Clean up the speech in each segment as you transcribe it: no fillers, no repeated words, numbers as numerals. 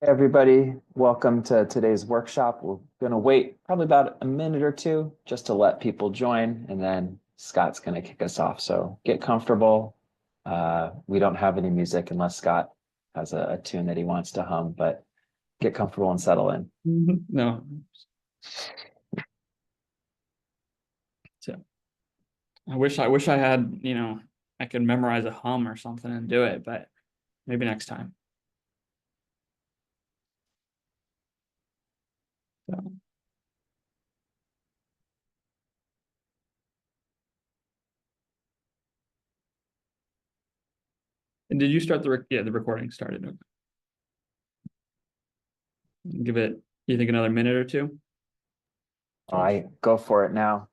Everybody, welcome to today's workshop. We're going to wait probably about a minute or two just to let people join, and then Scott's going to kick us off. So get comfortable. We don't have any music unless Scott has a tune that he wants to hum, but get comfortable and settle in. No. So I wish I had, I could memorize a hum or something and do it, but maybe next time. So. And did you start the recording started? Okay. Give it, you think another minute or two? I go for it now.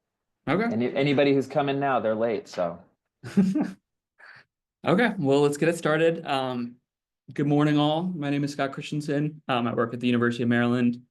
Okay. Anybody who's coming now, they're late, so. Okay, well, let's get it started. Good morning, all. My name is Scott Christensen. I work at the University of Maryland.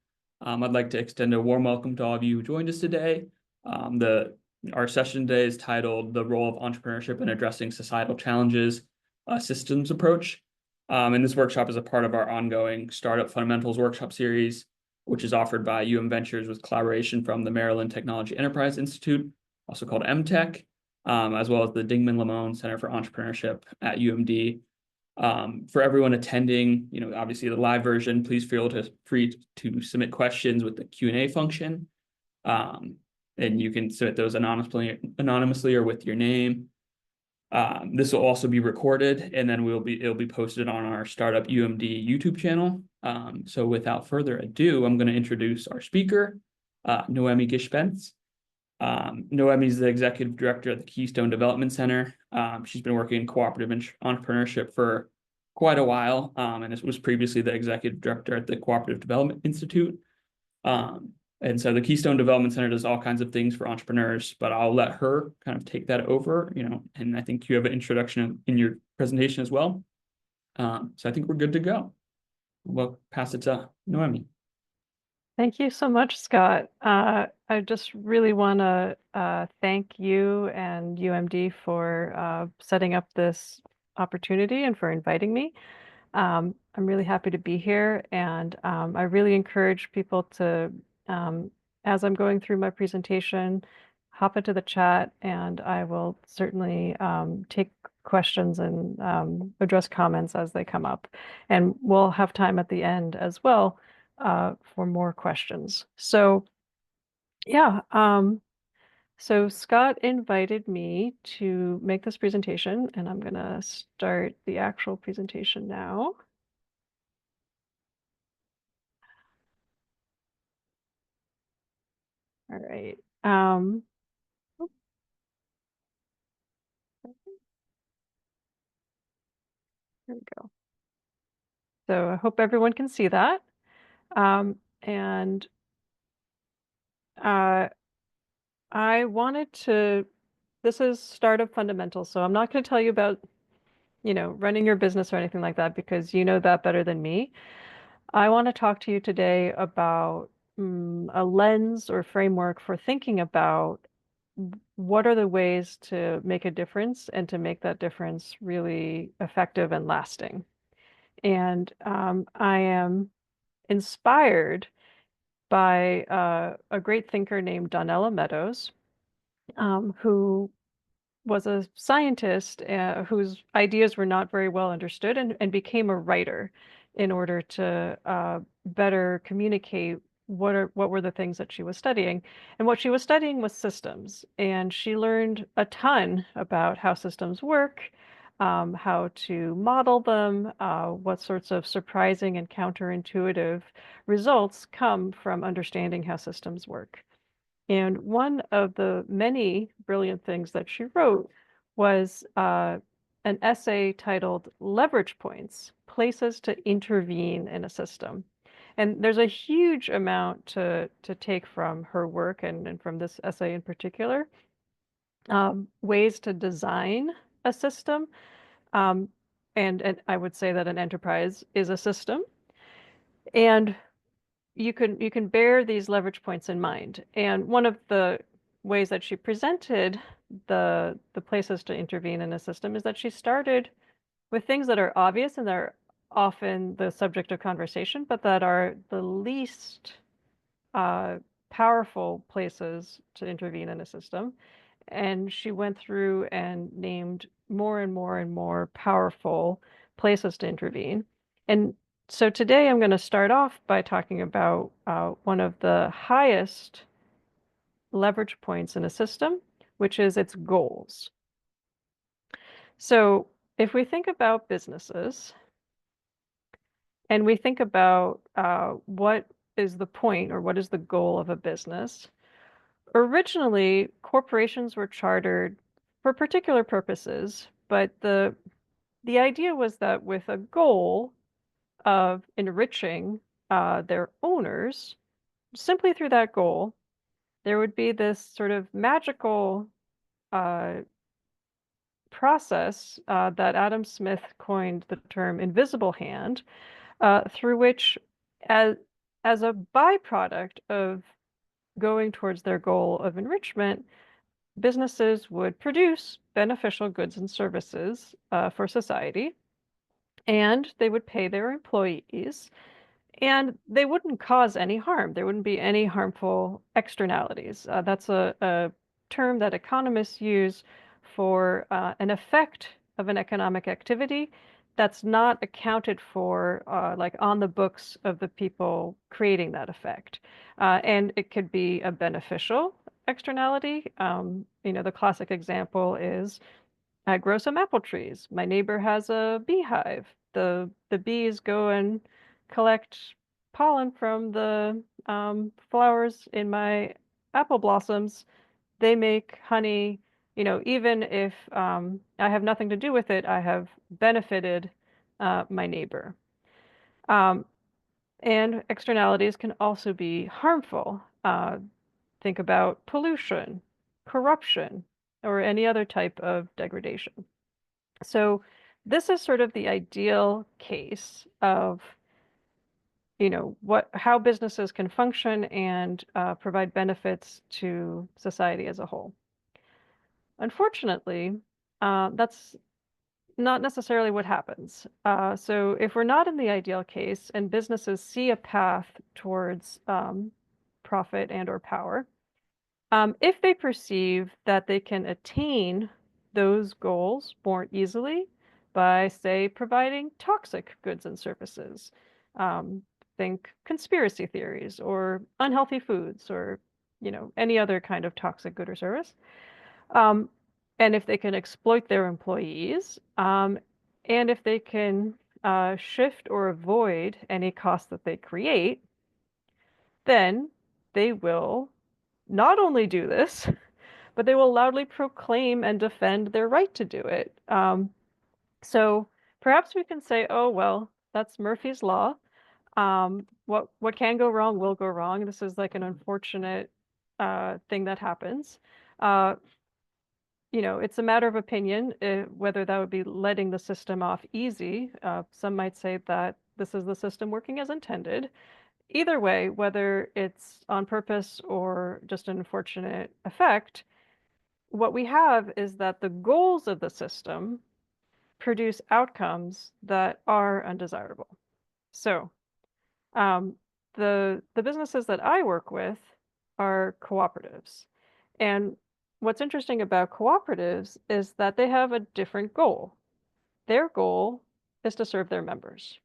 I'd like to extend a warm welcome to all of you who joined us today. Our session today is titled The Role of Entrepreneurship in Addressing Societal Challenges, a Systems Approach. And this workshop is a part of our ongoing Startup Fundamentals workshop series, which is offered by Ventures with collaboration from the Maryland Technology Enterprise Institute, also called MTech, as well as the Dingman Lamone Center for Entrepreneurship at UMD. For everyone attending, obviously the live version, please feel free to submit questions with the Q&A function. And you can submit those anonymously or with your name. This will also be recorded, and then it'll be posted on our Startup UMD YouTube channel. So without further ado, I'm going to introduce our speaker, Noemi Gishbentz. Noemi is the executive director at the Keystone Development Center. She's been working in cooperative entrepreneurship for quite a while, and was previously the executive director at the Cooperative Development Institute. And so the Keystone Development Center does all kinds of things for entrepreneurs, but I'll let her kind of take that over, and I think you have an introduction in your presentation as well. So I think we're good to go. We'll pass it to Noemi. Thank you so much, Scott. I just really want to thank you and UMD for setting up this opportunity and for inviting me. I'm really happy to be here, and I really encourage people to, as I'm going through my presentation, hop into the chat, and I will certainly take questions and address comments as they come up. And we'll have time at the end as well for more questions. So yeah, so Scott invited me to make this presentation, and I'm gonna start the actual presentation now. All right. Here we go. So I hope everyone can see that. And I wanted to, this is Startup Fundamentals, so I'm not going to tell you about, running your business or anything like that, because you know that better than me. I want to talk to you today about a lens or framework for thinking about what are the ways to make a difference and to make that difference really effective and lasting. And I am inspired by a great thinker named Donella Meadows, who was a scientist whose ideas were not very well understood and became a writer in order to better communicate what were the things that she was studying. And what she was studying was systems. And she learned a ton about how systems work, how to model them, what sorts of surprising and counterintuitive results come from understanding how systems work. And one of the many brilliant things that she wrote was an essay titled Leverage Points, Places to Intervene in a System. And there's a huge amount to take from her work and from this essay in particular. Ways to design a system. And I would say that an enterprise is a system. And you can bear these leverage points in mind. And one of the ways that she presented the places to intervene in a system is that she started with things that are obvious and often the subject of conversation, but that are the least powerful places to intervene in a system. And she went through and named more and more and more powerful places to intervene. And so today I'm going to start off by talking about one of the highest leverage points in a system, which is its goals. So if we think about businesses and we think about what is the point or what is the goal of a business, originally corporations were chartered for particular purposes, but the idea was that with a goal of enriching their owners, simply through that goal, there would be this sort of magical process that Adam Smith coined the term invisible hand, through which, as, as a byproduct of going towards their goal of enrichment, businesses would produce beneficial goods and services for society, and they would pay their employees, and they wouldn't cause any harm. There wouldn't be any harmful externalities. That's a term that economists use for an effect of an economic activity that's not accounted for like on the books of the people creating that effect. And it could be a beneficial externality. The classic example is I grow some apple trees. My neighbor has a beehive. The bees go and collect pollen from the flowers in my apple blossoms. They make honey. Even if I have nothing to do with it, I have benefited my neighbor. And externalities can also be harmful. Think about pollution, corruption, or any other type of degradation. So this is sort of the ideal case of, how businesses can function and provide benefits to society as a whole. Unfortunately, that's not necessarily what happens. So if we're not in the ideal case and businesses see a path towards profit and or power, if they perceive that they can attain those goals more easily by, say, providing toxic goods and services, think conspiracy theories or unhealthy foods or, any other kind of toxic good or service, and if they can exploit their employees, and if they can shift or avoid any costs that they create, then they will not only do this, but they will loudly proclaim and defend their right to do it. So perhaps we can say, oh, well, that's Murphy's Law. What can go wrong will go wrong. This is like an unfortunate thing that happens. It's a matter of opinion whether that would be letting the system off easy. Some might say that this is the system working as intended. Either way, whether it's on purpose or just an unfortunate effect, what we have is that the goals of the system produce outcomes that are undesirable. So the businesses that I work with are cooperatives. And what's interesting about cooperatives is that they have a different goal. Their goal is to serve their members.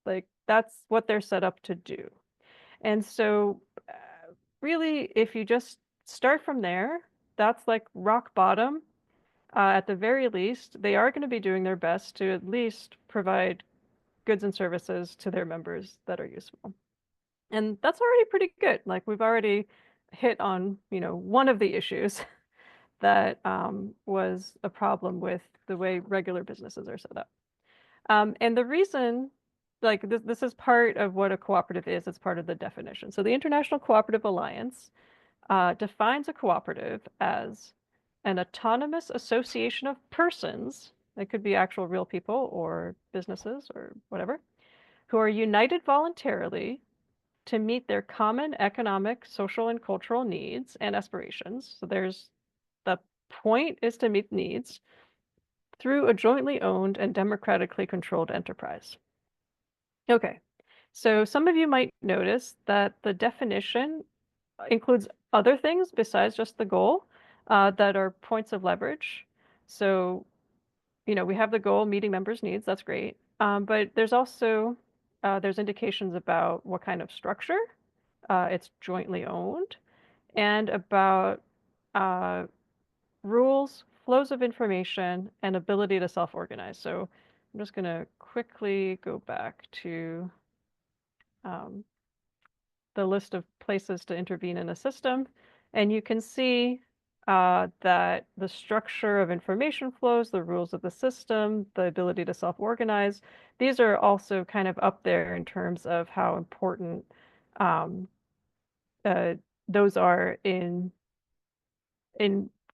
Like that's what they're set up to do. And so really, if you just start from there, that's like rock bottom. At the very least, they are going to be doing their best to at least provide goods and services to their members that are useful. And that's already pretty good. Like we've already hit on, one of the issues that was a problem with the way regular businesses are set up. And the reason, like this is part of what a cooperative is. It's part of the definition. So the International Cooperative Alliance defines a cooperative as an autonomous association of persons, that could be actual real people or businesses or whatever, who are united voluntarily to meet their common economic, social, and cultural needs and aspirations. So there's the point is to meet needs through a jointly owned and democratically controlled enterprise. Okay, so some of you might notice that the definition includes other things besides just the goal that are points of leverage. So, we have the goal, meeting members' needs, that's great. But there's also, there's indications about what kind of structure it's jointly owned, and about rules, flows of information, and ability to self-organize. So I'm just going to quickly go back to um, the list of places to intervene in a system, and you can see that the structure of information flows, the rules of the system, the ability to self-organize, these are also kind of up there in terms of how important um, those are in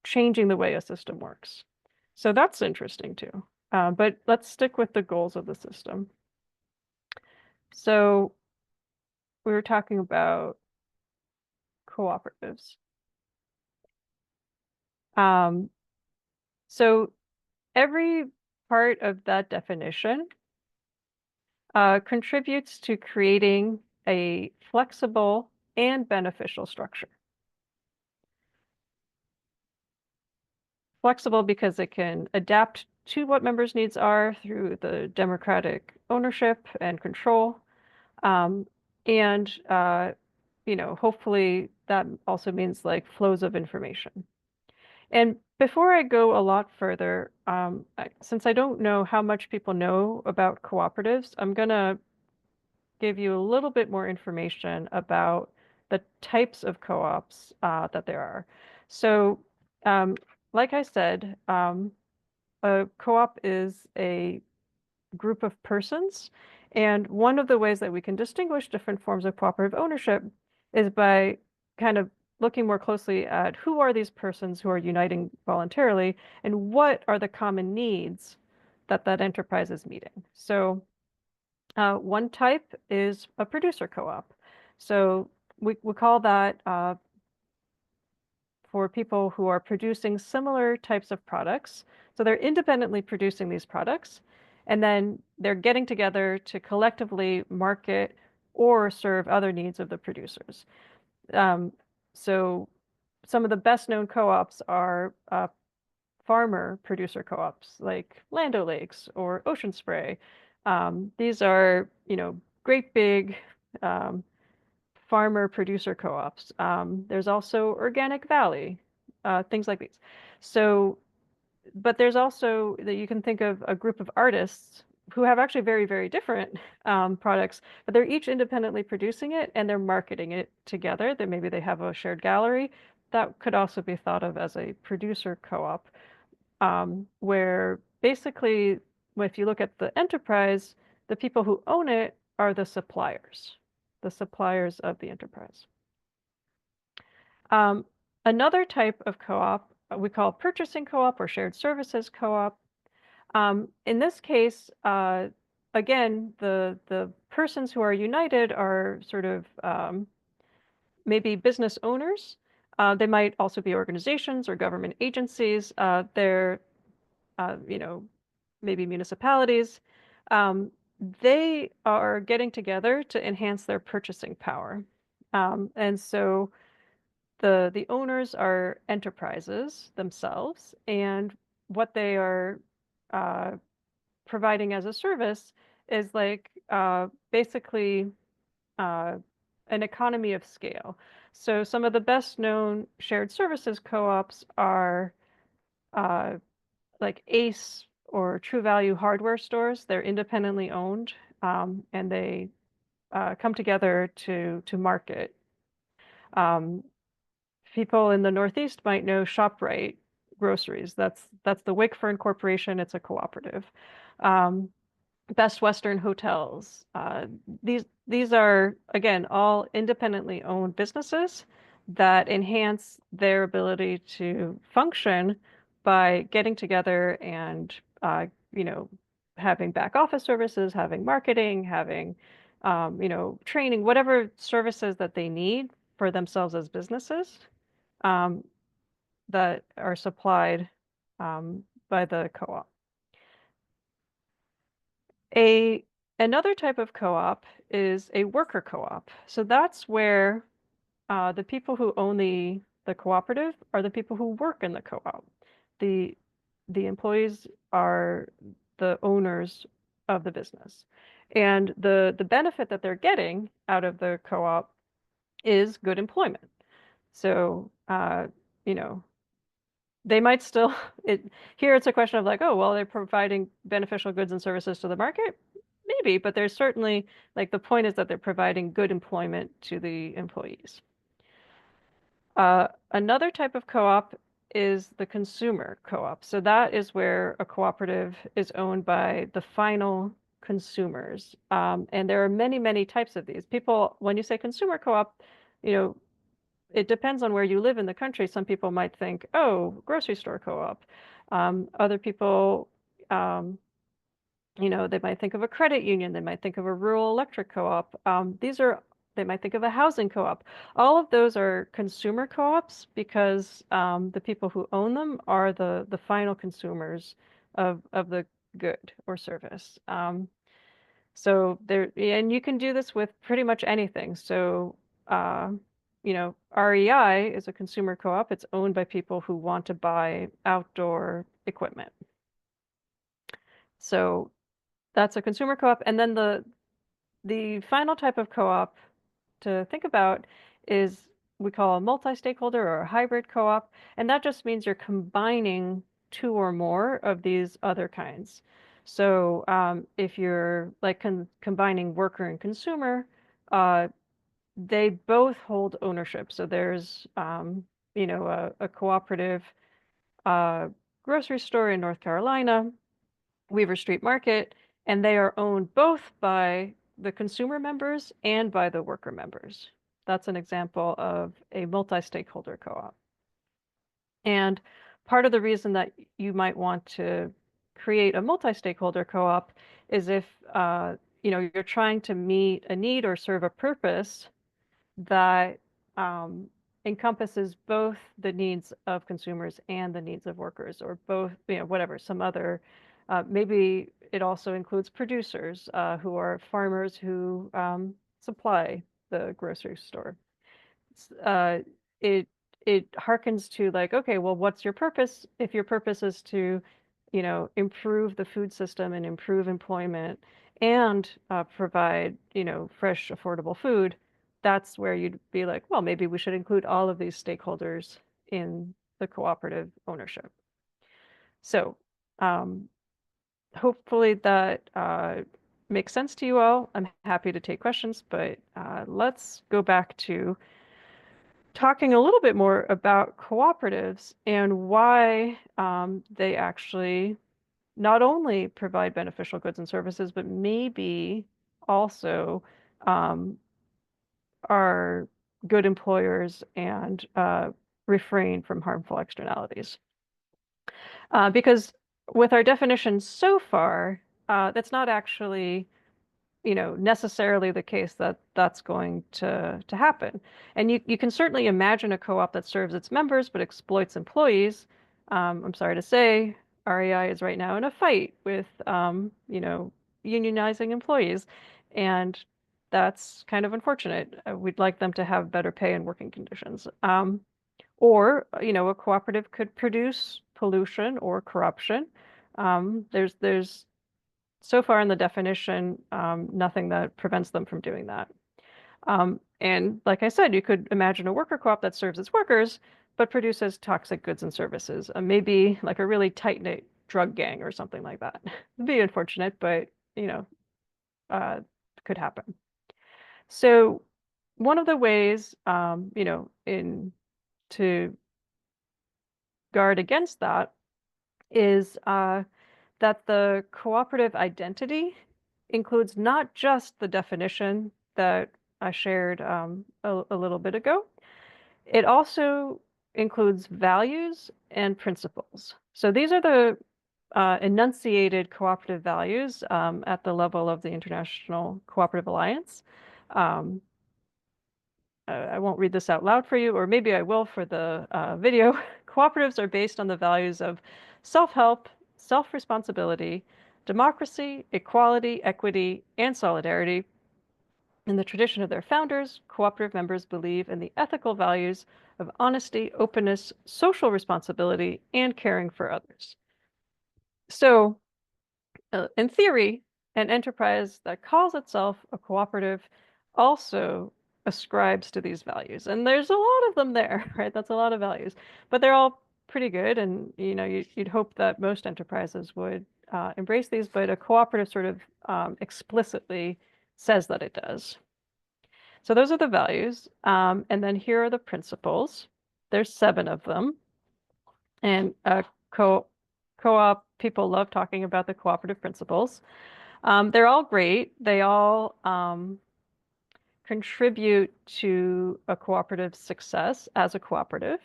changing the way a system works. So that's interesting too. But let's stick with the goals of the system. So we were talking about cooperatives. So every part of that definition contributes to creating a flexible and beneficial structure. Flexible because it can adapt to what members' needs are through the democratic ownership and control. And hopefully that also means like flows of information. And before I go a lot further, since I don't know how much people know about cooperatives, I'm going to give you a little bit more information about the types of co-ops that there are. So, like I said, a co-op is a group of persons. And one of the ways that we can distinguish different forms of cooperative ownership is by kind of looking more closely at who are these persons who are uniting voluntarily and what are the common needs that that enterprise is meeting. So one type is a producer co-op. So we call that for people who are producing similar types of products. So they're independently producing these products, and then they're getting together to collectively market or serve other needs of the producers. So some of the best known co-ops are farmer producer co-ops like Land O'Lakes or Ocean Spray. These are, great big farmer producer co-ops. There's also Organic Valley, things like these. So, but there's also that you can think of a group of artists who have actually very, very different products, but they're each independently producing it and they're marketing it together. That maybe they have a shared gallery. That could also be thought of as a producer co-op, where basically, if you look at the enterprise, the people who own it are the suppliers of the enterprise. Another type of co-op we call purchasing co-op or shared services co-op. In this case, again, the persons who are united are sort of maybe business owners. They might also be organizations or government agencies. They're, maybe municipalities. They are getting together to enhance their purchasing power. And so the owners are enterprises themselves, and what they are providing as a service is like basically an economy of scale. So some of the best known shared services co-ops are like Ace or True Value hardware stores. They're independently owned, and they come together to market. People in the Northeast might know ShopRite Groceries. That's the Wakefern Corporation. It's a cooperative. Best Western Hotels. These are, again, all independently owned businesses that enhance their ability to function by getting together and having back office services, having marketing, having training, whatever services that they need for themselves as businesses that are supplied by the co-op. Another type of co-op is a worker co-op. So that's where the people who own the cooperative are the people who work in the co-op. The the employees are the owners of the business. And the benefit that they're getting out of the co-op is good employment. So you know, they might still here it's a question of like, oh, well, they're providing beneficial goods and services to the market. Maybe, but there's certainly like the point is that they're providing good employment to the employees. Another type of co-op is the consumer co-op. So that is where a cooperative is owned by the final consumers. And there are many, many types of these. People, when you say consumer co-op, you know, it depends on where you live in the country. Some people might think, oh, grocery store co-op. Other people, they might think of a credit union. They might think of a rural electric co-op. They might think of a housing co-op. All of those are consumer co-ops because the people who own them are the final consumers of the good or service. So there, and you can do this with pretty much anything. So, REI is a consumer co-op. It's owned by people who want to buy outdoor equipment. So that's a consumer co-op. And then the final type of co-op to think about is we call a multi-stakeholder or a hybrid co-op. And that just means you're combining two or more of these other kinds. So if you're like combining worker and consumer, they both hold ownership. So there's, a cooperative grocery store in North Carolina, Weaver Street Market, and they are owned both by the consumer members and by the worker members. That's an example of a multi-stakeholder co-op. And part of the reason that you might want to create a multi-stakeholder co-op is if you're trying to meet a need or serve a purpose that encompasses both the needs of consumers and the needs of workers, or both, whatever, some other, maybe it also includes producers who are farmers who supply the grocery store. It harkens to like, okay, well, what's your purpose? If your purpose is to, improve the food system and improve employment and provide, fresh, affordable food, that's where you'd be like, well, maybe we should include all of these stakeholders in the cooperative ownership. So hopefully that makes sense to you all. I'm happy to take questions, but let's go back to talking a little bit more about cooperatives and why they actually not only provide beneficial goods and services, but maybe also are good employers and refrain from harmful externalities. Because with our definition so far, that's not actually necessarily the case that that's going to happen. And you can certainly imagine a co-op that serves its members but exploits employees. I'm sorry to say, REI is right now in a fight with, unionizing employees. And that's kind of unfortunate. We'd like them to have better pay and working conditions. Or, a cooperative could produce pollution or corruption. There's so far in the definition, nothing that prevents them from doing that. And like I said, you could imagine a worker co-op that serves its workers, but produces toxic goods and services. Maybe like a really tight-knit drug gang or something like that. It'd be unfortunate, but, could happen. So one of the ways, to guard against that is that the cooperative identity includes not just the definition that I shared a little bit ago. It also includes values and principles. So these are the enunciated cooperative values at the level of the International Cooperative Alliance. I won't read this out loud for you, or maybe I will for the video. Cooperatives are based on the values of self-help, self-responsibility, democracy, equality, equity, and solidarity. In the tradition of their founders, cooperative members believe in the ethical values of honesty, openness, social responsibility, and caring for others. So, in theory, an enterprise that calls itself a cooperative also ascribes to these values. And there's a lot of them there, right? That's a lot of values, but they're all pretty good. And, you'd hope that most enterprises would embrace these, but a cooperative sort of explicitly says that it does. So those are the values. And then here are the principles. There's 7 of them. And co-op people love talking about the cooperative principles. They're all great. They all contribute to a cooperative success as a cooperative.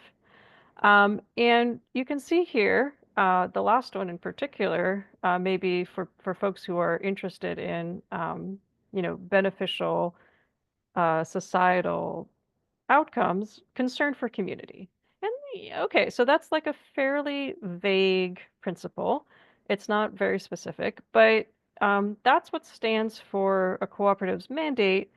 And you can see here, the last one in particular, maybe for folks who are interested in, beneficial societal outcomes, concern for community. And okay, so that's like a fairly vague principle. It's not very specific, but that's what stands for a cooperative's mandate,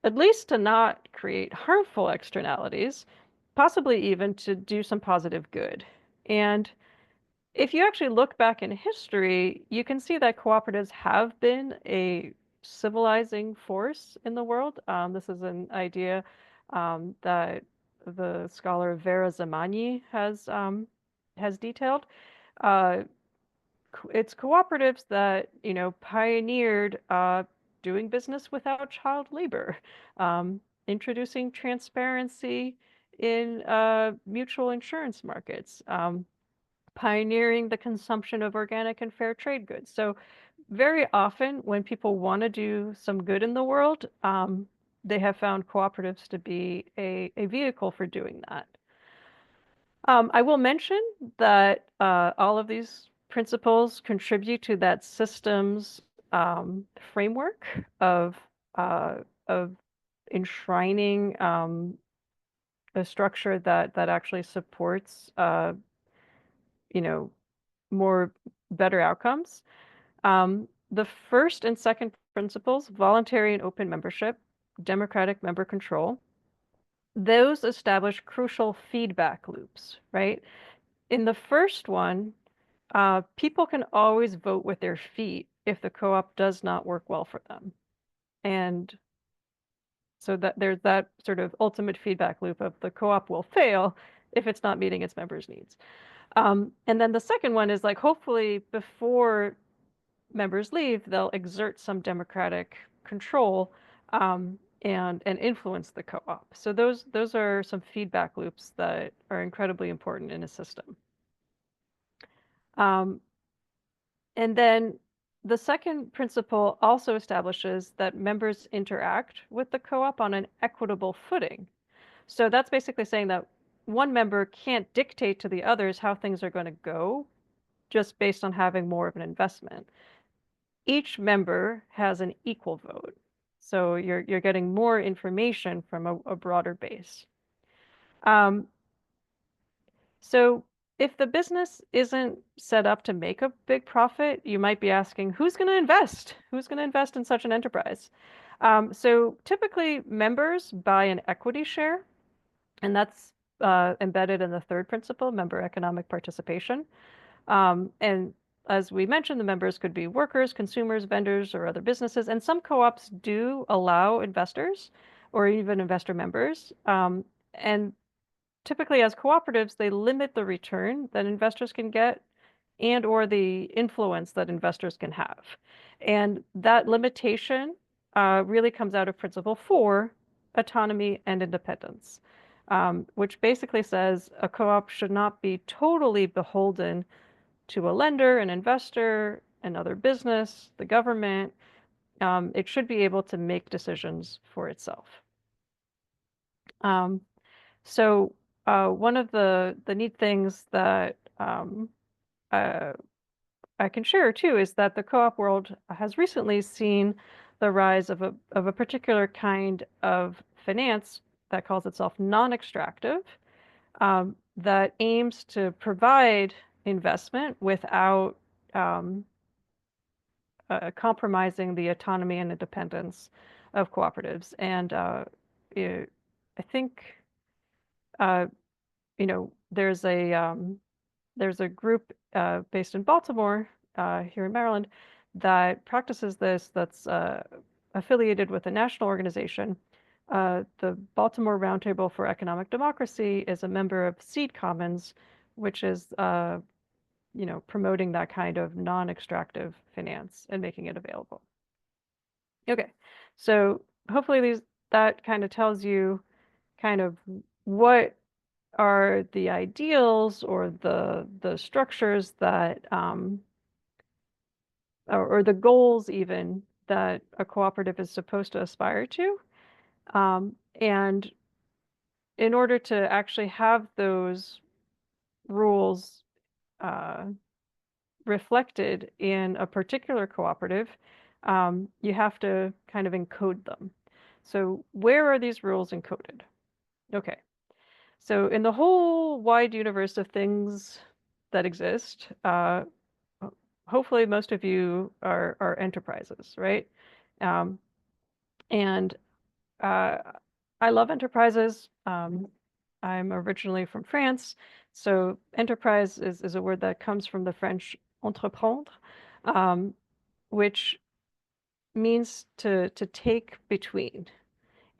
at least to not create harmful externalities, possibly even to do some positive good. And if you actually look back in history, you can see that cooperatives have been a civilizing force in the world. This is an idea that the scholar Vera Zamani has detailed. It's cooperatives that pioneered doing business without child labor, introducing transparency in mutual insurance markets, pioneering the consumption of organic and fair trade goods. So very often when people want to do some good in the world, they have found cooperatives to be a vehicle for doing that. I will mention that all of these principles contribute to that systems framework of enshrining a structure that actually supports more better outcomes. The first and second principles, voluntary and open membership, democratic member control, those establish crucial feedback loops, right? In the first one, people can always vote with their feet if the co-op does not work well for them. And so that there's that sort of ultimate feedback loop of the co-op will fail if it's not meeting its members' needs. And then the second one is like, hopefully before members leave, they'll exert some democratic control and influence the co-op. So those are some feedback loops that are incredibly important in a system. And then the second principle also establishes that members interact with the co-op on an equitable footing. So that's basically saying that one member can't dictate to the others how things are going to go just based on having more of an investment. Each member has an equal vote. So you're getting more information from a broader base. So if the business isn't set up to make a big profit, you might be asking, who's going to invest? Who's going to invest in such an enterprise? So typically members buy an equity share, and that's embedded in the third principle, member economic participation. And as we mentioned, the members could be workers, consumers, vendors, or other businesses. And some co-ops do allow investors or even investor members. And typically as cooperatives, they limit the return that investors can get and or the influence that investors can have. And that limitation really comes out of principle 4, autonomy and independence, which basically says a co-op should not be totally beholden to a lender, an investor, another business, the government. It should be able to make decisions for itself. So one of the neat things that I can share too is that the co-op world has recently seen the rise of a particular kind of finance that calls itself non-extractive, that aims to provide investment without compromising the autonomy and independence of cooperatives. And I think there's a group based in Baltimore here in Maryland that practices this, that's affiliated with a national organization. The Baltimore Roundtable for Economic Democracy is a member of Seed Commons, which is promoting that kind of non-extractive finance and making it available. Okay, so hopefully that kind of tells you kind of what are the ideals or the structures that or the goals even that a cooperative is supposed to aspire to. And in order to actually have those rules reflected in a particular cooperative, you have to kind of encode them. So where are these rules encoded? Okay, so in the whole wide universe of things that exist, hopefully most of you are enterprises, right? And I love enterprises. I'm originally from France, so enterprise is a word that comes from the French entreprendre, which means to take between.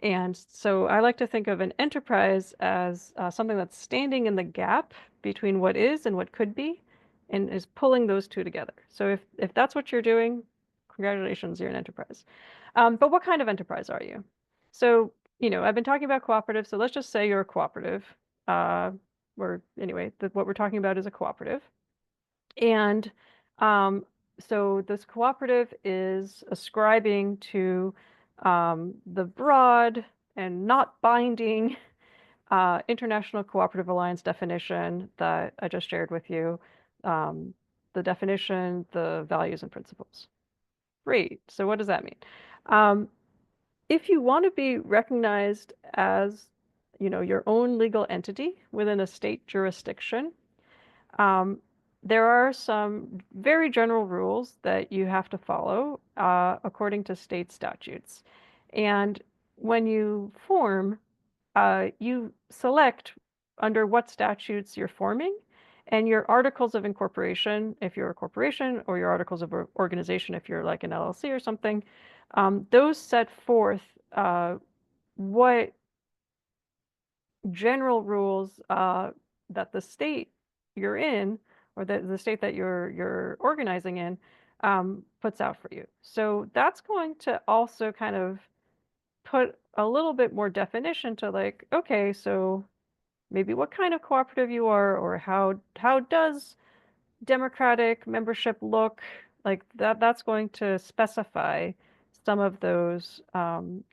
And so I like to think of an enterprise as something that's standing in the gap between what is and what could be, and is pulling those two together. So if that's what you're doing, congratulations, you're an enterprise. But what kind of enterprise are you? So, I've been talking about cooperatives, so let's just say you're a cooperative. Or anyway, what we're talking about is a cooperative. And so this cooperative is ascribing to the broad and not binding International Cooperative Alliance definition that I just shared with you. The definition, the values and principles. Great. So what does that mean? If you want to be recognized as, your own legal entity within a state jurisdiction, there are some very general rules that you have to follow according to state statutes. And when you form, you select under what statutes you're forming, and your articles of incorporation, if you're a corporation, or your articles of organization, if you're like an LLC or something, those set forth what general rules that the state you're in, or the state that you're organizing in, puts out for you. So that's going to also kind of put a little bit more definition to, like, okay, so maybe what kind of cooperative you are, or how does democratic membership look like. That's going to specify some of those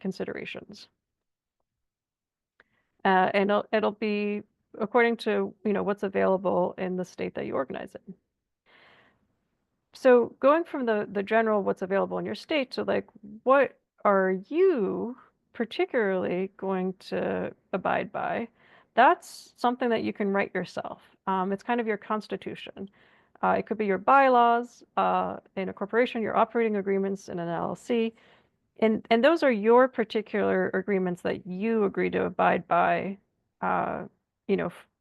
considerations. And it'll be according to what's available in the state that you organize in. So going from the general what's available in your state to, like, what are you particularly going to abide by, that's something that you can write yourself. It's kind of your constitution. It could be your bylaws in a corporation, your operating agreements in an LLC. And those are your particular agreements that you agree to abide by,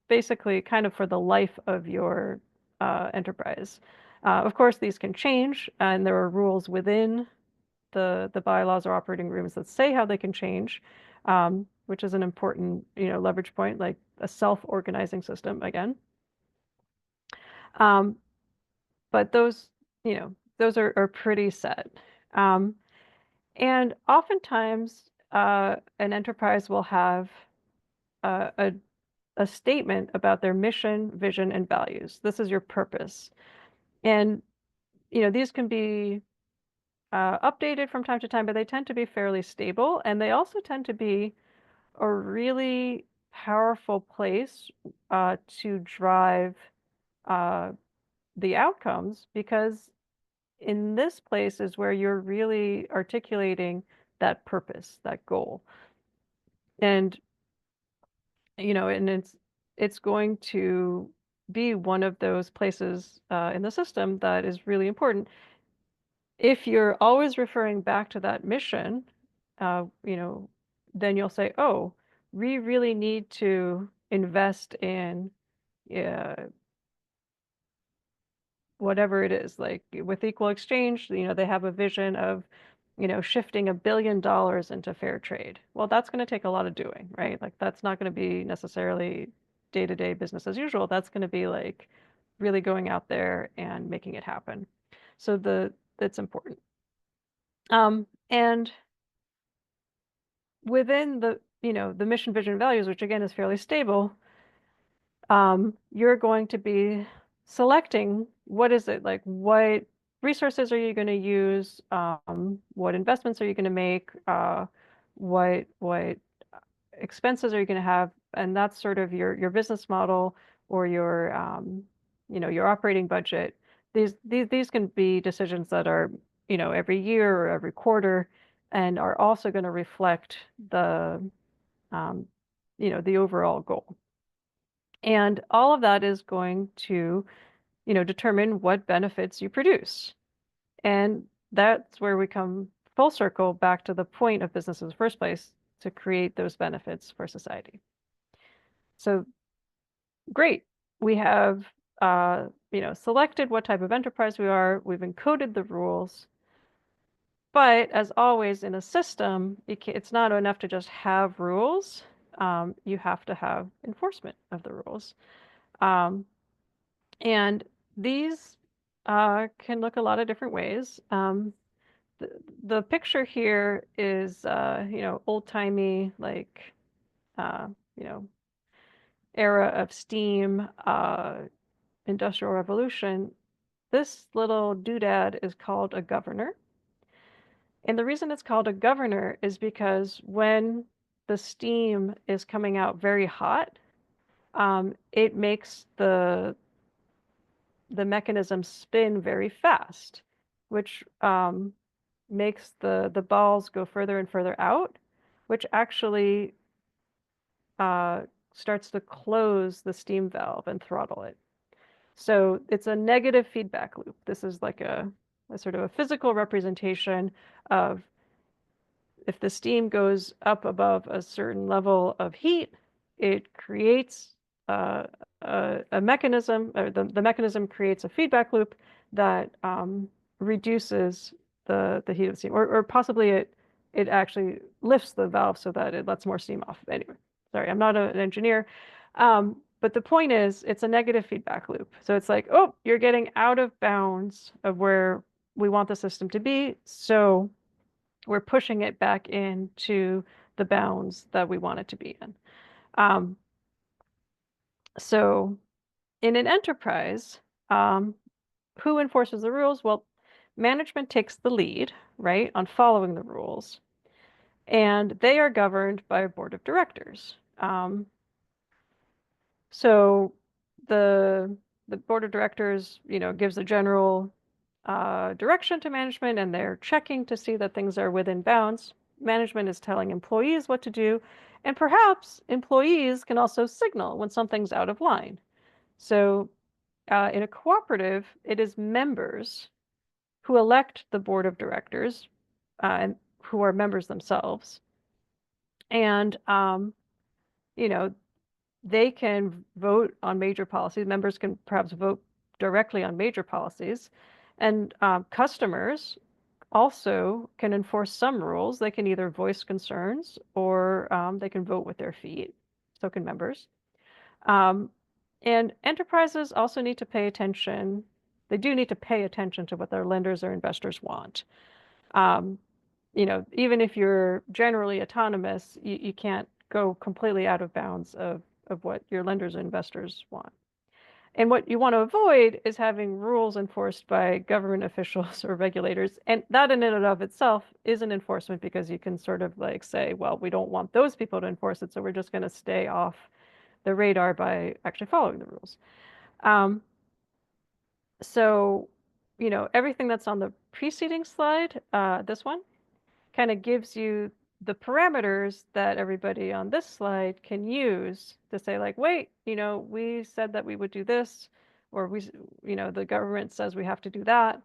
basically kind of for the life of your enterprise. Of course, these can change, and there are rules within the bylaws or operating agreements that say how they can change, which is an important, leverage point, like a self-organizing system again. But those are pretty set. And oftentimes, an enterprise will have a statement about their mission, vision, and values. This is your purpose. And, these can be updated from time to time, but they tend to be fairly stable. And they also tend to be a really powerful place to drive the outcomes, because in this place is where you're really articulating that purpose, that goal. And, and it's going to be one of those places in the system that is really important. if you're always referring back to that mission, then you'll say, oh, we really need to invest in whatever it is. Like with equal exchange, they have a vision of, shifting $1 billion into fair trade. Well, that's going to take a lot of doing, right? Like that's not going to be necessarily day-to-day business as usual. That's going to be like really going out there and making it happen. So that's important. And within the mission, vision, and values, which again is fairly stable, you're going to be selecting what is it, like what resources are you going to use, what investments are you going to make, what expenses are you going to have, and that's sort of your business model or your operating budget. These can be decisions that are every year or every quarter, and are also going to reflect um, the overall goal. And all of that is going to, determine what benefits you produce. And that's where we come full circle back to the point of business in the first place, to create those benefits for society. So great. We have, selected what type of enterprise we are. We've encoded the rules. But as always in a system, it's not enough to just have rules. You have to have enforcement of the rules. And these can look a lot of different ways. The picture here is, old-timey, like, you know, era of steam, industrial revolution. This little doodad is called a governor. And the reason it's called a governor is because when the steam is coming out very hot, it makes the mechanism spin very fast, which makes the balls go further and further out, which actually starts to close the steam valve and throttle it. So it's a negative feedback loop. This is like a sort of a physical representation of, if the steam goes up above a certain level of heat, it creates a mechanism, or the mechanism creates a feedback loop that reduces the heat of the steam, or possibly it actually lifts the valve so that it lets more steam off. Anyway, sorry, I'm not an engineer. But the point is, it's a negative feedback loop. So it's like, oh, you're getting out of bounds of where we want the system to be. So we're pushing it back into the bounds that we want it to be in. So in an enterprise, who enforces the rules? Well, management takes the lead, right, on following the rules. And they are governed by a board of directors. So the board of directors, gives a general direction to management, and they're checking to see that things are within bounds. Management is telling employees what to do, and perhaps employees can also signal when something's out of line. So in a cooperative, it is members who elect the board of directors, and who are members themselves. And, they can vote on major policies. Members can perhaps vote directly on major policies. And customers also can enforce some rules. They can either voice concerns, or they can vote with their feet. So can members. And enterprises also need to pay attention. They do need to pay attention to what their lenders or investors want. Even if you're generally autonomous, you can't go completely out of bounds of what your lenders and investors want. And what you want to avoid is having rules enforced by government officials or regulators. And that in and of itself is an enforcement, because you can sort of like say, well, we don't want those people to enforce it, so we're just going to stay off the radar by actually following the rules. So, everything that's on the preceding slide, this one, kind of gives you the parameters that everybody on this slide can use to say, like, wait, we said that we would do this, or the government says we have to do that.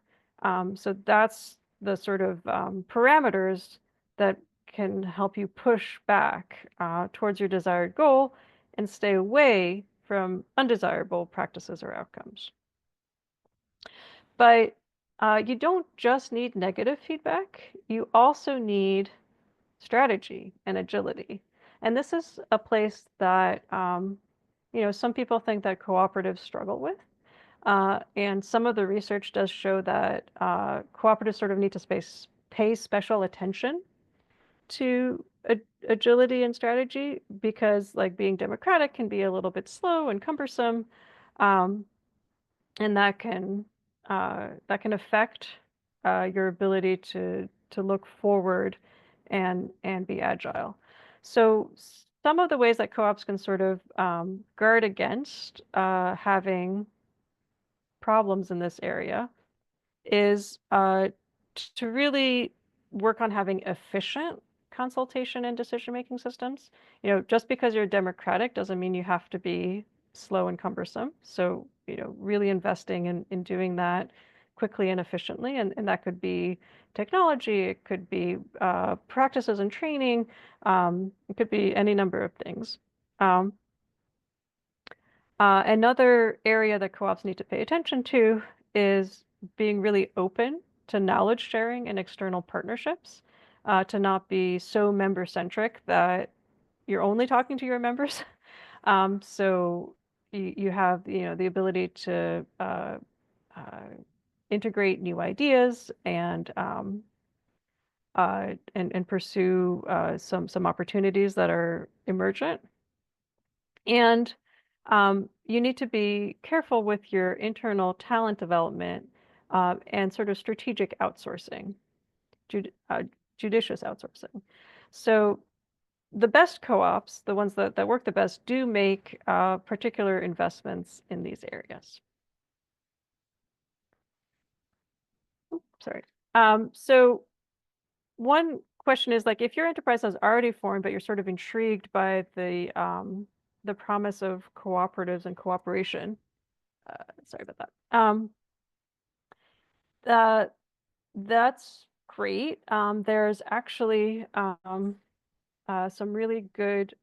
So that's the sort of parameters that can help you push back towards your desired goal and stay away from undesirable practices or outcomes. But you don't just need negative feedback, you also need strategy and agility. And this is a place that some people think that cooperatives struggle with. And some of the research does show that cooperatives sort of need to pay special attention to agility and strategy because like being democratic can be a little bit slow and cumbersome. And that can affect your ability to look forward and be agile. So some of the ways that co-ops can sort of guard against having problems in this area is to really work on having efficient consultation and decision-making systems. Just because you're democratic doesn't mean you have to be slow and cumbersome. So, really investing in doing that quickly and efficiently. And that could be technology, it could be practices and training, it could be any number of things. Another area that co-ops need to pay attention to is being really open to knowledge sharing and external partnerships, to not be so member-centric that you're only talking to your members. So you have the ability to integrate new ideas and pursue some opportunities that are emergent. And you need to be careful with your internal talent development and sort of strategic outsourcing, judicious outsourcing. So the best co-ops, the ones that work the best, do make particular investments in these areas. Oops, sorry. So one question is like, if your enterprise has already formed, but you're sort of intrigued by the promise of cooperatives and cooperation. Sorry about that. That's great. There's actually some really good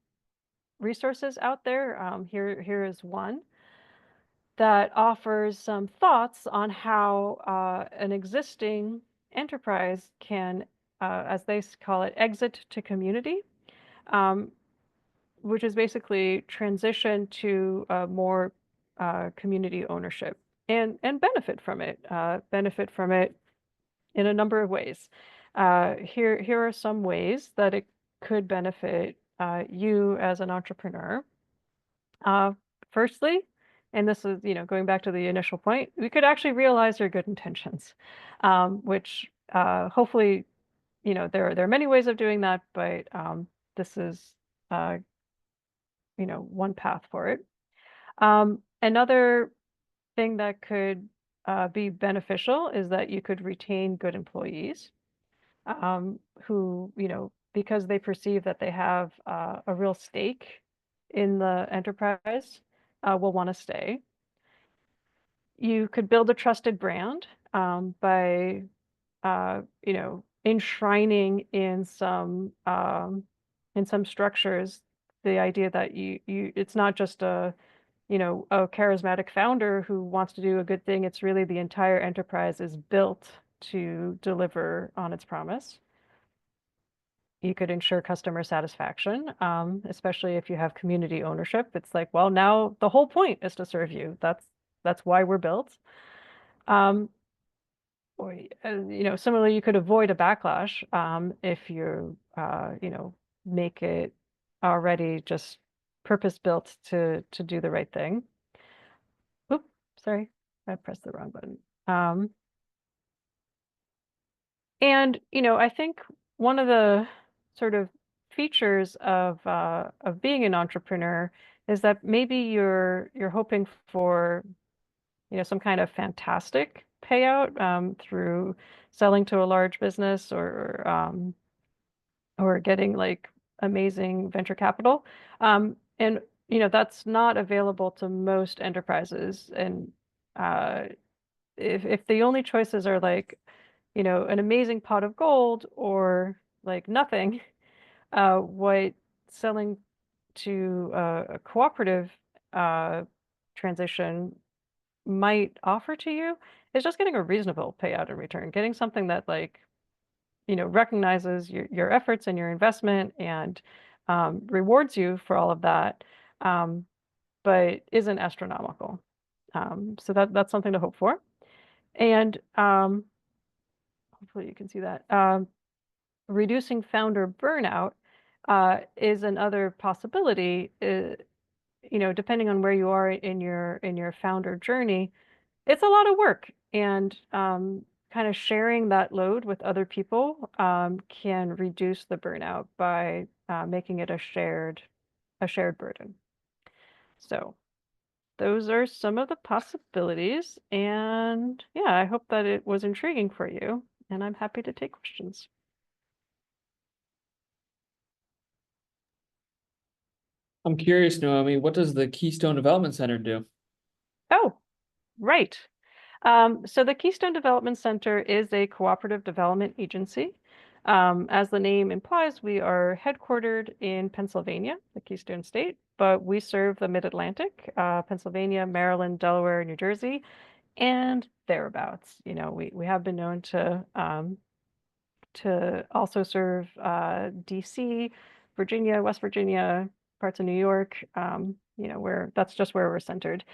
resources out there. Here is one that offers some thoughts on how an existing enterprise can, as they call it, exit to community. Which is basically transition to more community ownership and benefit from it. Benefit from it in a number of ways. Here are some ways that it could benefit you as an entrepreneur. Firstly, and this is going back to the initial point, we could actually realize your good intentions, which hopefully there are many ways of doing that, but this is one path for it. Another thing that could be beneficial is that you could retain good employees who, because they perceive that they have a real stake in the enterprise, will want to stay. You could build a trusted brand by, enshrining in some structures the idea that it's not just a charismatic founder who wants to do a good thing. It's really the entire enterprise is built to deliver on its promise. You could ensure customer satisfaction, especially if you have community ownership. It's like, well, now the whole point is to serve you. That's why we're built. Or, similarly, you could avoid a backlash if you make it already just purpose-built to do the right thing. Oops, sorry, I pressed the wrong button. And I think one of the sort of features of being an entrepreneur is that maybe you're hoping for some kind of fantastic payout through selling to a large business or getting like amazing venture capital. And that's not available to most enterprises. And if the only choices are like an amazing pot of gold or like nothing, what selling to a cooperative transition might offer to you is just getting a reasonable payout in return, getting something that like, recognizes your efforts and your investment and rewards you for all of that, but isn't astronomical. So that's something to hope for. And hopefully you can see that. Reducing founder burnout is another possibility. Depending on where you are in your founder journey, it's a lot of work, and kind of sharing that load with other people can reduce the burnout by making it a shared burden. So those are some of the possibilities, and yeah, I hope that it was intriguing for you, and I'm happy to take questions. I'm curious, Naomi, what does the Keystone Development Center do? Oh, right. So the Keystone Development Center is a cooperative development agency. As the name implies, we are headquartered in Pennsylvania, the Keystone State, but we serve the Mid-Atlantic, Pennsylvania, Maryland, Delaware, New Jersey, and thereabouts. We have been known to also serve DC, Virginia, West Virginia, parts of New York, where that's just where we're centered.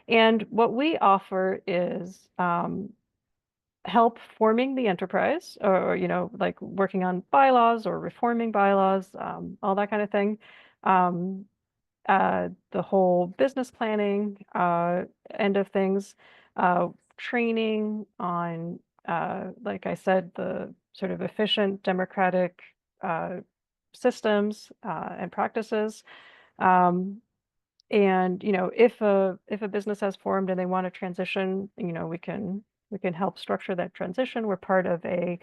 And what we offer is help forming the enterprise, or like working on bylaws or reforming bylaws, all that kind of thing. The whole business planning end of things, training on, like I said, the sort of efficient democratic systems and practices. And if a business has formed and they want to transition, we can help structure that transition. We're part of a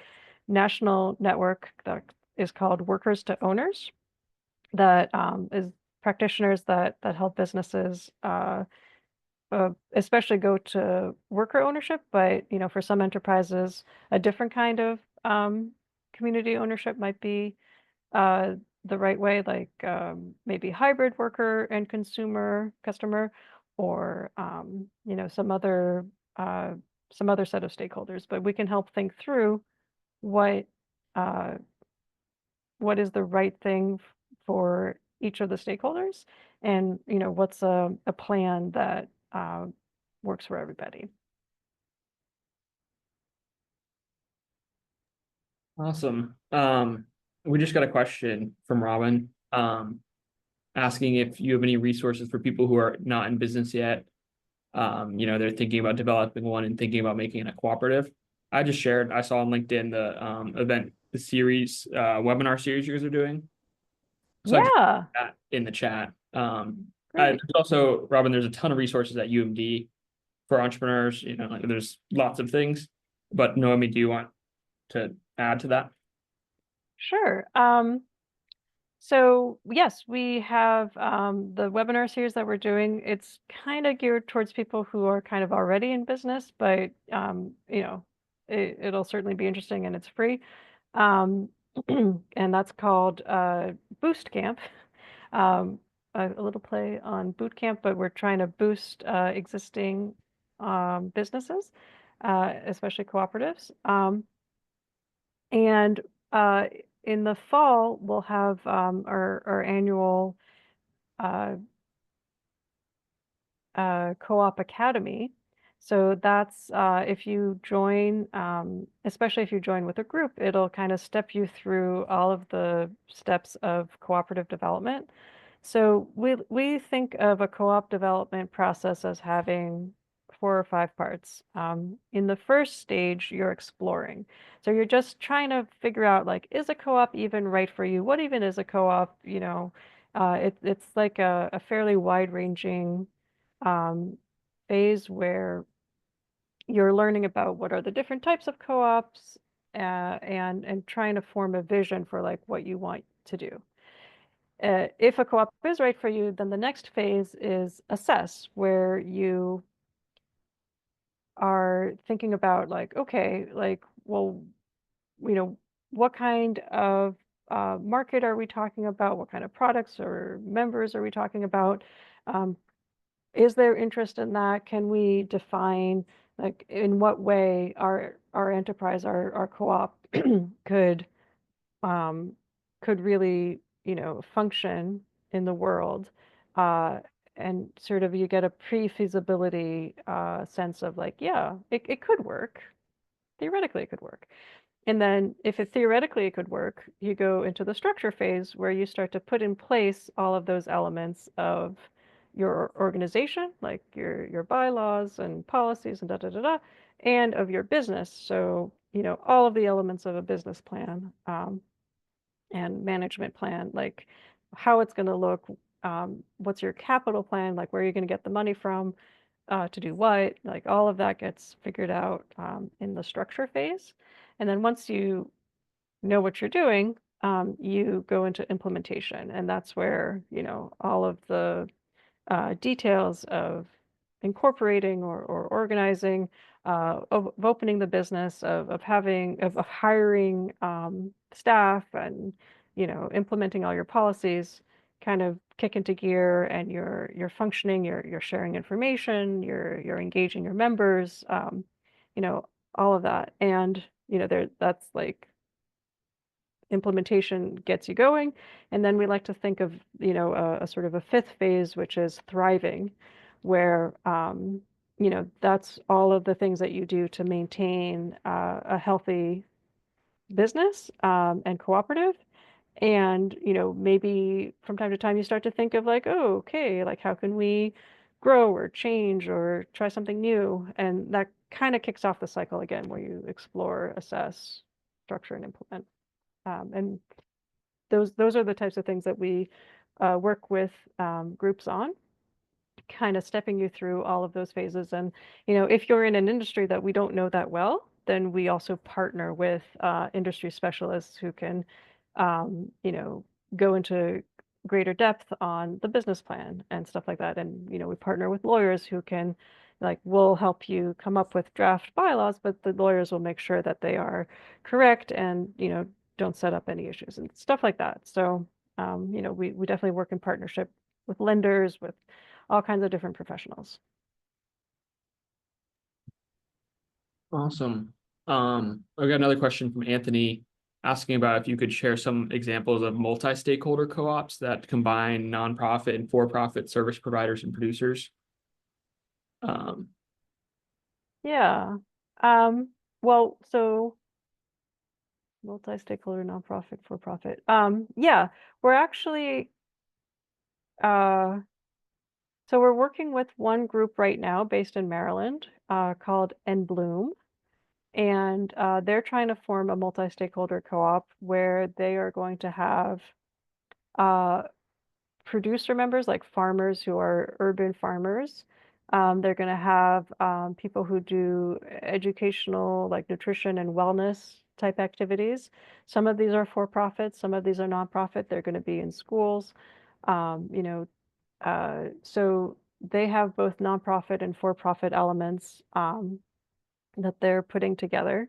national network that is called Workers to Owners, that is practitioners that help businesses especially go to worker ownership, but for some enterprises, a different kind of community ownership might be the right way, like maybe hybrid worker and customer, or some other set of stakeholders. But we can help think through what uh, what is the right thing for each of the stakeholders, and what's a plan that works for everybody. Awesome. We just got a question from Robin, asking if you have any resources for people who are not in business yet. They're thinking about developing one and thinking about making it a cooperative. I saw on LinkedIn the series, webinar series you guys are doing. So I just put Yeah, that in the chat. great. There's also, Robin, there's a ton of resources at UMD for entrepreneurs. There's lots of things. But Naomi, do you want to add to that? Sure. So yes, we have the webinar series that we're doing. It's kind of geared towards people who are kind of already in business, but it'll certainly be interesting, and it's free. And that's called Boost Camp. A little play on boot camp, but we're trying to boost existing businesses, especially cooperatives. And in the fall, we'll have our annual Co-op Academy. So that's if you join, especially if you join with a group, it'll kind of step you through all of the steps of cooperative development. So we think of a co-op development process as having 4 or 5 parts. In the first stage, you're exploring. So you're just trying to figure out, like, is a co-op even right for you? What even is a co-op? It's like a fairly wide-ranging phase where you're learning about what are the different types of co-ops, and trying to form a vision for like what you want to do. If a co-op is right for you, then the next phase is assess, where you are thinking about like, okay, like well, what kind of market are we talking about? What kind of products or members are we talking about? Is there interest in that? Can we define, like, in what way our enterprise, our co-op could really, function in the world? And sort of you get a pre-feasibility sense of like, yeah, it could work. Theoretically, it could work. And then if it theoretically it could work, you go into the structure phase where you start to put in place all of those elements of your organization, like your bylaws and policies and da da da da, and of your business. So, all of the elements of a business plan and management plan, like how it's going to look, what's your capital plan, like where you're going to get the money from, to do what, like all of that gets figured out in the structure phase. And then once you know what you're doing, you go into implementation. And that's where, all of the details of incorporating or organizing, of opening the business, of having, of hiring staff and, implementing all your policies kind of kick into gear, and you're functioning, you're sharing information, you're engaging your members, you know, all of that. And, that's like implementation gets you going. And then we like to think of, a sort of a fifth phase, which is thriving, where, that's all of the things that you do to maintain a healthy business and cooperative. And, maybe from time to time you start to think of like, oh, okay, like how can we grow or change or try something new? And that kind of kicks off the cycle again, where you explore, assess, structure, and implement. And those are the types of things that we work with groups on, kind of stepping you through all of those phases. And, if you're in an industry that we don't know that well, then we also partner with industry specialists who can, go into greater depth on the business plan and stuff like that. And, we partner with lawyers who can, like, will help you come up with draft bylaws, but the lawyers will make sure that they are correct and, don't set up any issues and stuff like that. So, we definitely work in partnership with lenders, with all kinds of different professionals. Awesome. I got another question from Anthony asking about if you could share some examples of multi-stakeholder co-ops that combine nonprofit and for-profit service providers and producers. Yeah. Well, so multi-stakeholder, nonprofit, for-profit. Yeah, we're actually so we're working with one group right now based in Maryland called En Bloom. And they're trying to form a multi-stakeholder co-op where they are going to have producer members, like farmers who are urban farmers. They're going to have people who do educational, like nutrition and wellness type activities. Some of these are for-profit, some of these are nonprofit. They're going to be in schools. So they have both nonprofit and for-profit elements that they're putting together.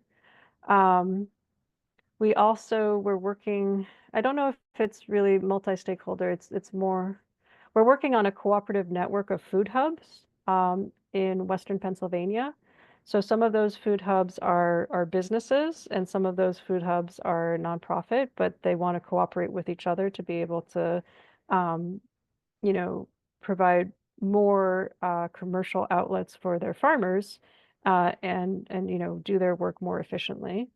We also were working, I don't know if it's really multi-stakeholder, it's more, we're working on a cooperative network of food hubs in Western Pennsylvania. So some of those food hubs are businesses, and some of those food hubs are nonprofit, but they want to cooperate with each other to be able to, provide more commercial outlets for their farmers and do their work more efficiently.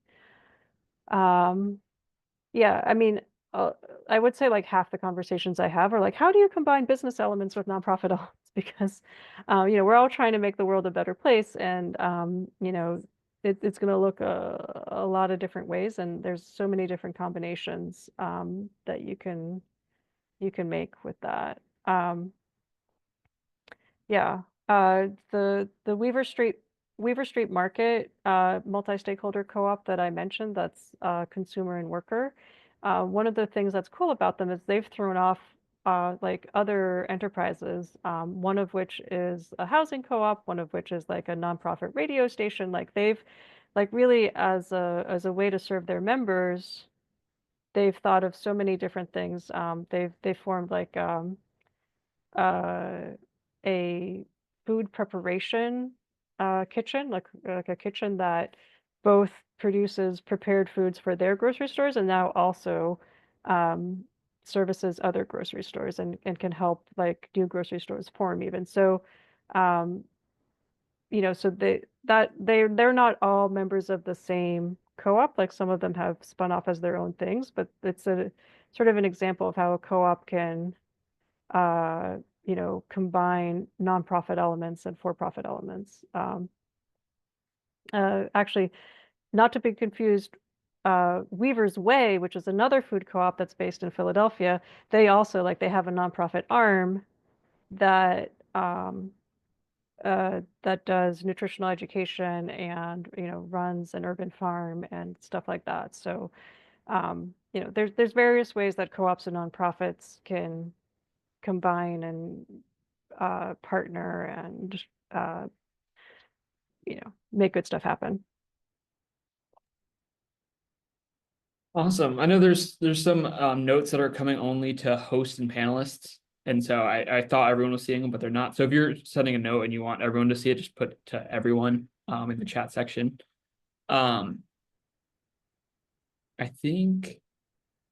Yeah, I mean, I would say like half the conversations I have are like, how do you combine business elements with nonprofit elements? Because, we're all trying to make the world a better place, and it's going to look a lot of different ways, and there's so many different combinations that you can make with that. Yeah, the Weaver Street Market multi-stakeholder co-op that I mentioned, that's consumer and worker. One of the things that's cool about them is they've thrown off like other enterprises, one of which is a housing co-op, one of which is like a nonprofit radio station. Like they've like really as a way to serve their members, they've thought of so many different things. They've formed like uh, a food preparation kitchen, like a kitchen that both produces prepared foods for their grocery stores and now also um, services other grocery stores and can help like new grocery stores form even. So, um, so they're not all members of the same co-op. Like some of them have spun off as their own things, but it's a sort of an example of how a co-op can uh, combine nonprofit elements and for-profit elements. Actually, not to be confused, Weaver's Way, which is another food co-op that's based in Philadelphia, they also like they have a nonprofit arm that that does nutritional education and runs an urban farm and stuff like that. So there's various ways that co-ops and nonprofits can combine and partner and uh, make good stuff happen. Awesome. I know there's some notes that are coming only to hosts and panelists. And so I thought everyone was seeing them, but they're not. So if you're sending a note and you want everyone to see it, just put to everyone in the chat section. I think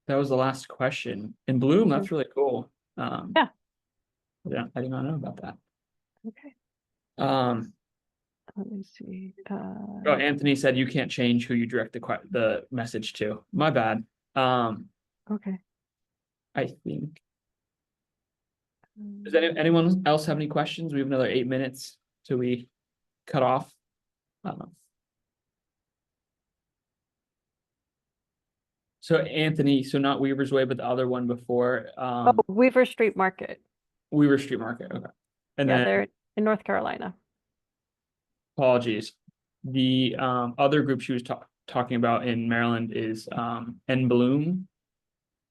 that was the last question. In Bloom, that's really cool. Yeah. Yeah, I did not know about that. Okay. Let me see. Oh, Anthony said you can't change who you direct the message to. My bad. Okay. I think. Does anyone else have any questions? We have another 8 minutes till we cut off. So Anthony, so not Weaver's Way, but the other one before. Oh, Weaver Street Market. Weaver Street Market. Okay. And Yeah, then they're in North Carolina. apologies. The other group she was talking about in Maryland is En Bloom.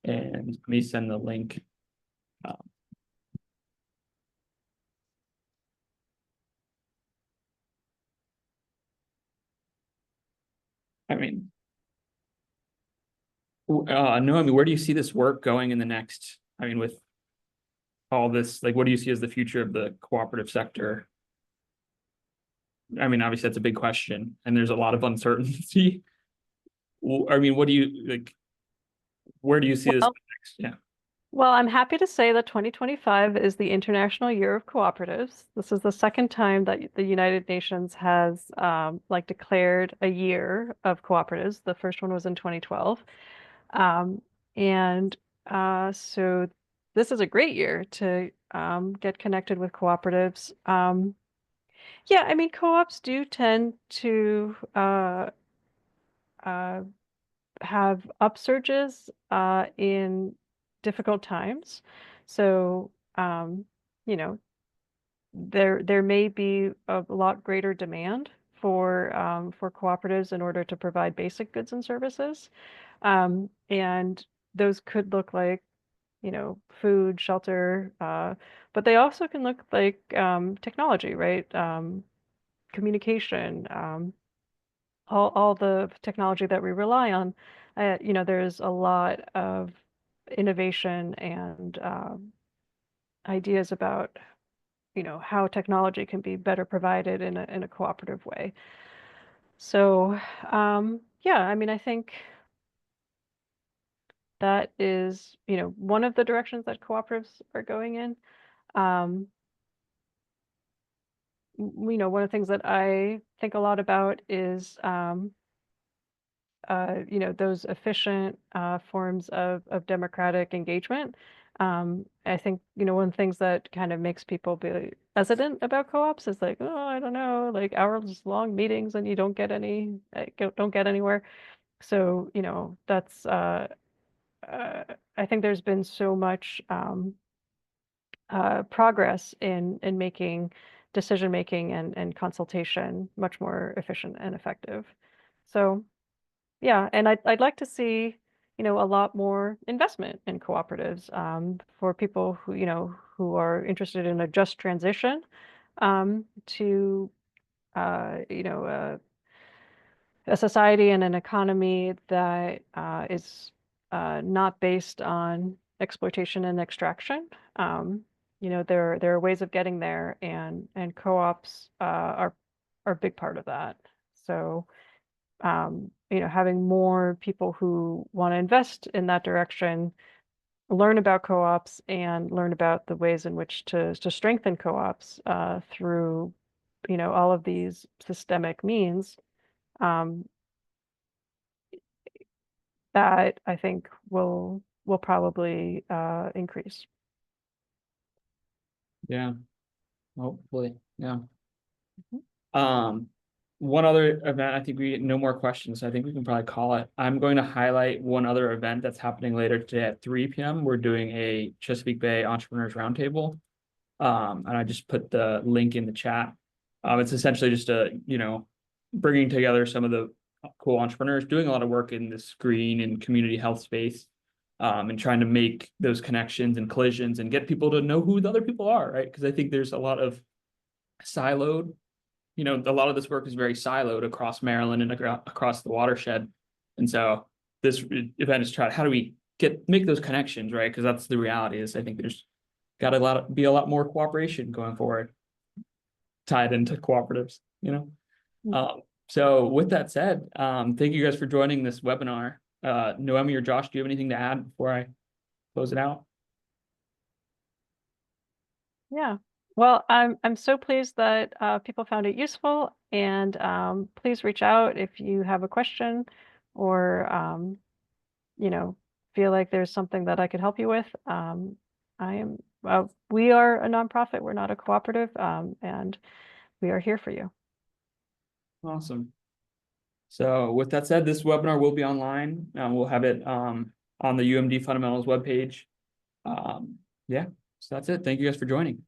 And let me send the link. I mean, Noemi, where do you see this work going in the next, I mean, with all this, like, what do you see as the future of the cooperative sector? I mean, obviously that's a big question and there's a lot of uncertainty. I mean, what do you like, where do you see this next? Yeah. Well, I'm happy to say that 2025 is the International Year of Cooperatives. This is the second time that the United Nations has like declared a year of cooperatives. The first one was in 2012. And so this is a great year to get connected with cooperatives. Yeah, I mean, co-ops do tend to uh, have upsurges in difficult times. So, you know, there may be a lot greater demand for cooperatives in order to provide basic goods and services. And those could look like, food, shelter, but they also can look like technology, right? Communication, all the technology that we rely on. There's a lot of innovation and ideas about, how technology can be better provided in a cooperative way. So, yeah, I mean, I think that is, one of the directions that cooperatives are going in. One of the things that I think a lot about is, those efficient forms of democratic engagement. I think, one of the things that kind of makes people be hesitant about co-ops is like, oh, I don't know, like hours long meetings and you don't get don't get anywhere. So, that's I think there's been so much progress in making decision making and consultation much more efficient and effective. So yeah, and I'd like to see, a lot more investment in cooperatives for people who are interested in a just transition to a society and an economy that is not based on exploitation and extraction. There are ways of getting there, and co-ops are a big part of that. So, having more people who want to invest in that direction, learn about co-ops, and learn about the ways in which to strengthen co-ops through, all of these systemic means. That I think will probably increase. Yeah, hopefully, yeah. Mhm. One other event, I think no more questions. I think we can probably call it. I'm going to highlight one other event that's happening later today at 3 p.m. We're doing a Chesapeake Bay Entrepreneurs Roundtable. And I just put the link in the chat. It's essentially just bringing together some of the cool entrepreneurs doing a lot of work in this green and community health space, and trying to make those connections and collisions and get people to know who the other people are, right? Because I think there's a lot of siloed, a lot of this work is very siloed across Maryland and across the watershed. And so this event is how do we make those connections, right? Because that's the reality is I think there's got to be a lot more cooperation going forward, tied into cooperatives, So with that said, thank you guys for joining this webinar. Noemi or Josh, do you have anything to add before I close it out? Yeah. Well, I'm so pleased that people found it useful, and please reach out if you have a question or feel like there's something that I could help you with. We are a nonprofit. We're not a cooperative, and we are here for you. Awesome. So with that said, this webinar will be online. We'll have it on the UMD Fundamentals webpage. Yeah, so that's it. Thank you guys for joining.